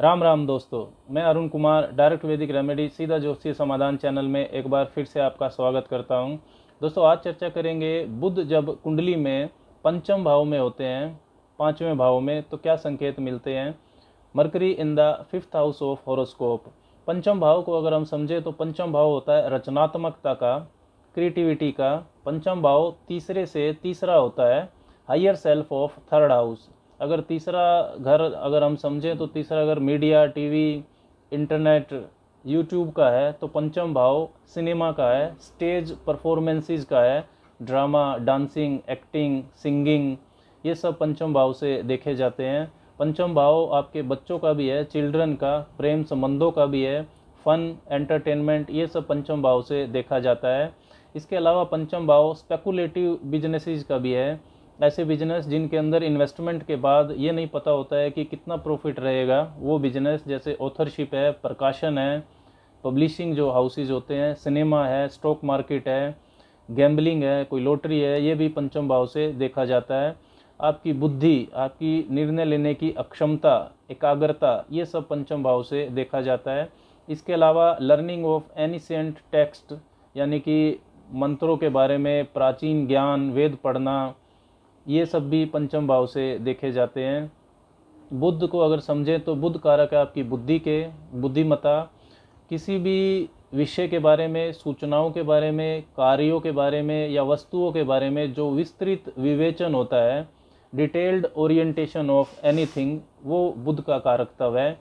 राम राम दोस्तों, मैं अरुण कुमार डायरेक्ट वैदिक रेमेडी सीधा ज्योतिषीय समाधान चैनल में एक बार फिर से आपका स्वागत करता हूं। दोस्तों, आज चर्चा करेंगे बुध जब कुंडली में पंचम भाव में होते हैं, पांचवें भाव में, तो क्या संकेत मिलते हैं। Mercury in the fifth house of horoscope. पंचम भाव को अगर हम समझे तो पंचम भाव होता है रचनात्मकता का, क्रिएटिविटी का। पंचम भाव तीसरे से तीसरा होता है higher self of third house. अगर तीसरा घर अगर हम समझें तो तीसरा घर मीडिया, टीवी, इंटरनेट, यूट्यूब का है, तो पंचम भाव सिनेमा का है, स्टेज परफॉर्मेंसेस का है, ड्रामा, डांसिंग, एक्टिंग, सिंगिंग, ये सब पंचम भाव से देखे जाते हैं। पंचम भाव आपके बच्चों का भी है, चिल्ड्रन का, प्रेम संबंधों का भी है, फन, एंटरटेनमेंट, ये सब पंचम भाव से देखा जाता है। इसके अलावा पंचम भाव स्पेकुलेटिव बिजनेसेस का भी है, ऐसे बिजनेस जिनके अंदर इन्वेस्टमेंट के बाद ये नहीं पता होता है कि कितना प्रॉफिट रहेगा, वो बिजनेस, जैसे ऑथरशिप है, प्रकाशन है, पब्लिशिंग जो हाउसेज होते हैं, सिनेमा है, स्टॉक मार्केट है, गैम्बलिंग है, कोई लॉटरी है, ये भी पंचम भाव से देखा जाता है। आपकी बुद्धि, आपकी निर्णय लेने की अक्षमता, एकाग्रता, ये सब पंचम भाव से देखा जाता है। इसके अलावा लर्निंग ऑफ एनिसेंट टेक्स्ट, यानी कि मंत्रों के बारे में प्राचीन ज्ञान, वेद पढ़ना, ये सब भी पंचम भाव से देखे जाते हैं। बुध को अगर समझें तो बुध कारक है आपकी बुद्धि के, बुद्धिमत्ता। किसी भी विषय के बारे में, सूचनाओं के बारे में, कार्यों के बारे में या वस्तुओं के बारे में जो विस्तृत विवेचन होता है, डिटेल्ड ओरिएंटेशन ऑफ एनीथिंग, वो बुध का कारकत्व है।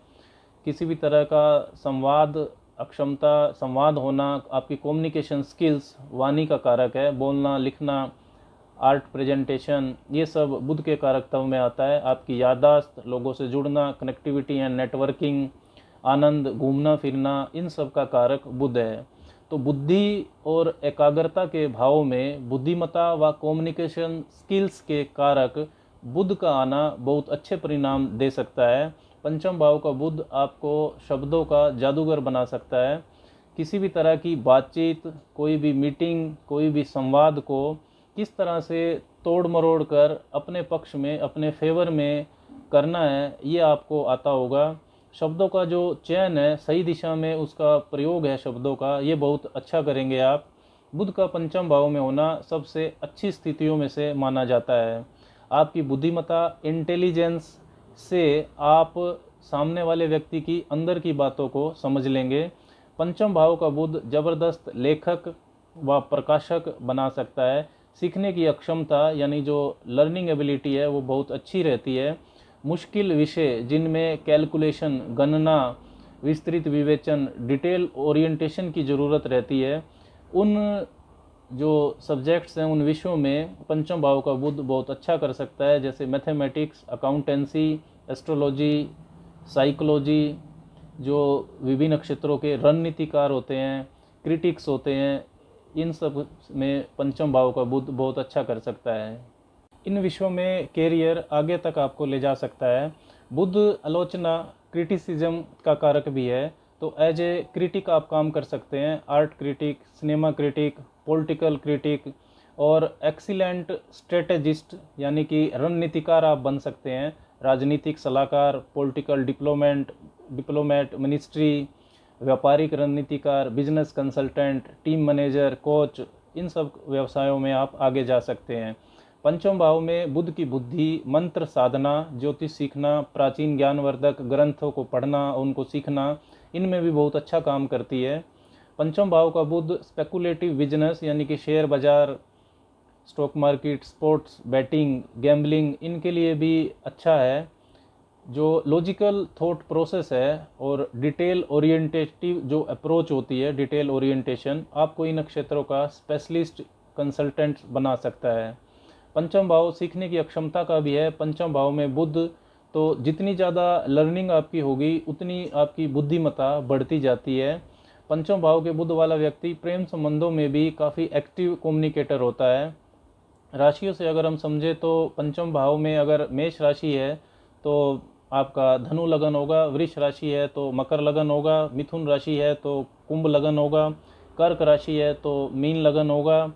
किसी भी तरह का संवाद अक्षमता, संवाद होना, आपकी कम्युनिकेशन स्किल्स, वाणी का कारक है, बोलना, लिखना, आर्ट प्रेजेंटेशन, ये सब बुध के कारकत्व में आता है। आपकी याददाश्त, लोगों से जुड़ना, कनेक्टिविटी एंड नेटवर्किंग, आनंद, घूमना फिरना, इन सब का कारक बुध है। तो बुद्धि और एकाग्रता के भाव में बुद्धिमत्ता व कम्युनिकेशन स्किल्स के कारक बुध का आना बहुत अच्छे परिणाम दे सकता है। पंचम भाव का बुध आपको शब्दों का जादूगर बना सकता है। किसी भी तरह की बातचीत, कोई भी मीटिंग, कोई भी संवाद को किस तरह से तोड़ मरोड़ कर अपने पक्ष में, अपने फेवर में करना है, ये आपको आता होगा। शब्दों का जो चयन है, सही दिशा में उसका प्रयोग है शब्दों का, ये बहुत अच्छा करेंगे आप। बुध का पंचम भाव में होना सबसे अच्छी स्थितियों में से माना जाता है। आपकी बुद्धिमत्ता, इंटेलिजेंस से आप सामने वाले व्यक्ति की अंदर की बातों को समझ लेंगे। पंचम भाव का बुध जबरदस्त लेखक व प्रकाशक बना सकता है। सीखने की अक्षमता, यानी जो लर्निंग एबिलिटी है, वो बहुत अच्छी रहती है। मुश्किल विषय जिनमें कैलकुलेशन, गणना, विस्तृत विवेचन, डिटेल ओरिएंटेशन की ज़रूरत रहती है, उन जो सब्जेक्ट्स हैं, उन विषयों में पंचम भाव का बुध बहुत अच्छा कर सकता है। जैसे मैथमेटिक्स, अकाउंटेंसी, एस्ट्रोलॉजी, साइकोलॉजी, जो विभिन्न क्षेत्रों के रणनीतिकार होते हैं, क्रिटिक्स होते हैं, इन सब में पंचम भाव का बुध बहुत अच्छा कर सकता है। इन विषयों में कैरियर आगे तक आपको ले जा सकता है। बुध आलोचना, क्रिटिसिज्म का कारक भी है, तो एज ए क्रिटिक आप काम कर सकते हैं। Art critic, cinema critic, political critic और एक्सीलेंट स्ट्रेटेजिस्ट, यानी कि रणनीतिकार आप बन सकते हैं। राजनीतिक सलाहकार, पॉलिटिकल डिप्लोमेट, मिनिस्ट्री, व्यापारिक रणनीतिकार, business consultant, team manager, coach, इन सब व्यवसायों में आप आगे जा सकते हैं। पंचम भाव में बुध की बुद्धि, मंत्र साधना, ज्योतिष सीखना, प्राचीन ज्ञानवर्धक ग्रंथों को पढ़ना, उनको सीखना, इनमें भी बहुत अच्छा काम करती है। पंचम भाव का बुध स्पेकुलेटिव बिजनेस, यानी कि शेयर बाजार, stock market, sports, batting, gambling, इनके लिए भी अच्छा है। जो लॉजिकल थॉट प्रोसेस है और डिटेल ओरिएंटेटिव जो अप्रोच होती है, डिटेल ओरिएंटेशन, आपको इन क्षेत्रों का स्पेशलिस्ट कंसल्टेंट बना सकता है। पंचम भाव सीखने की अक्षमता का भी है। पंचम भाव में बुध, तो जितनी ज़्यादा लर्निंग आपकी होगी उतनी आपकी बुद्धिमत्ता बढ़ती जाती है। पंचम भाव के बुध वाला व्यक्ति प्रेम संबंधों में भी काफ़ी एक्टिव कम्युनिकेटर होता है। राशियों से अगर हम समझे तो पंचम भाव में अगर मेष राशि है तो आपका धनु लगन होगा, वृष राशि है तो मकर लगन होगा, मिथुन राशि है तो कुंभ लगन होगा, कर्क राशि है तो मीन लगन होगा,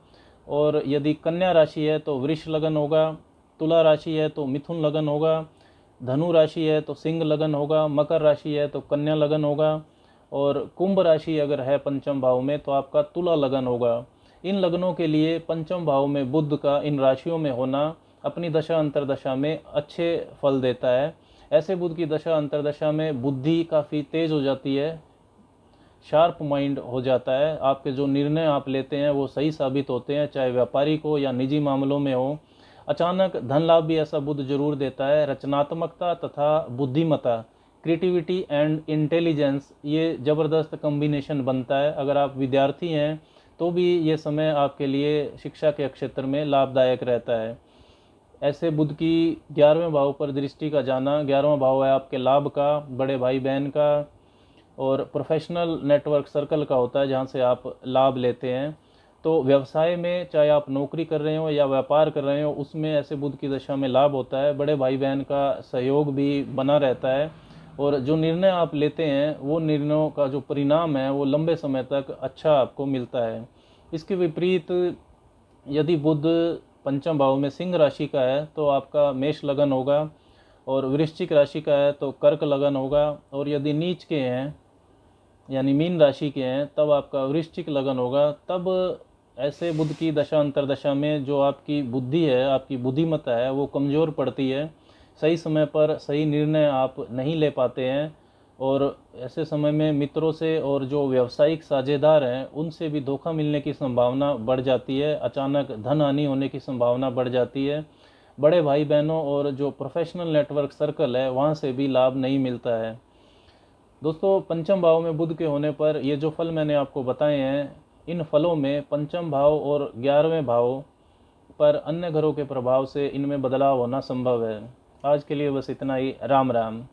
और यदि कन्या राशि है तो वृष लगन होगा, तुला राशि है तो मिथुन लगन होगा, धनु राशि है तो सिंह लगन होगा, मकर राशि है तो कन्या लगन होगा, और कुंभ राशि अगर है पंचम भाव में तो आपका तुला लगन होगा। इन लगनों के लिए पंचम भाव में बुध का इन राशियों में होना अपनी दशा अंतरदशा में अच्छे फल देता है। ऐसे बुध की दशा अंतरदशा में बुद्धि काफ़ी तेज हो जाती है, शार्प माइंड हो जाता है, आपके जो निर्णय आप लेते हैं वो सही साबित होते हैं, चाहे व्यापारिक हो या निजी मामलों में हो। अचानक धन लाभ भी ऐसा बुध जरूर देता है। रचनात्मकता तथा बुद्धिमत्ता, क्रिएटिविटी एंड इंटेलिजेंस, ये ज़बरदस्त कॉम्बिनेशन बनता है। अगर आप विद्यार्थी हैं तो भी ये समय आपके लिए शिक्षा के क्षेत्र में लाभदायक रहता है। ऐसे बुध की 11वें भाव पर दृष्टि का जाना, 11वां भाव है आपके लाभ का, बड़े भाई बहन का और प्रोफेशनल नेटवर्क सर्कल का होता है जहाँ से आप लाभ लेते हैं। तो व्यवसाय में चाहे आप नौकरी कर रहे हो या व्यापार कर रहे हो, उसमें ऐसे बुध की दशा में लाभ होता है। बड़े भाई बहन का सहयोग भी बना रहता है और जो निर्णय आप लेते हैं वो निर्णयों का जो परिणाम है वो लंबे समय तक अच्छा आपको मिलता है। इसके विपरीत यदि बुध पंचम भाव में सिंह राशि का है तो आपका मेष लगन होगा, और वृश्चिक राशि का है तो कर्क लगन होगा, और यदि नीच के हैं यानी मीन राशि के हैं तब आपका वृश्चिक लगन होगा। तब ऐसे बुध की दशा अंतरदशा में जो आपकी बुद्धि है, आपकी बुद्धिमत्ता है, वो कमज़ोर पड़ती है। सही समय पर सही निर्णय आप नहीं ले पाते हैं, और ऐसे समय में मित्रों से और जो व्यावसायिक साझेदार हैं उनसे भी धोखा मिलने की संभावना बढ़ जाती है। अचानक धन हानि होने की संभावना बढ़ जाती है। बड़े भाई बहनों और जो प्रोफेशनल नेटवर्क सर्कल है वहाँ से भी लाभ नहीं मिलता है। दोस्तों, पंचम भाव में बुध के होने पर ये जो फल मैंने आपको बताए हैं, इन फलों में पंचम भाव और 11वें भाव पर अन्य ग्रहों के प्रभाव से इनमें बदलाव होना संभव है। आज के लिए बस इतना ही। राम राम।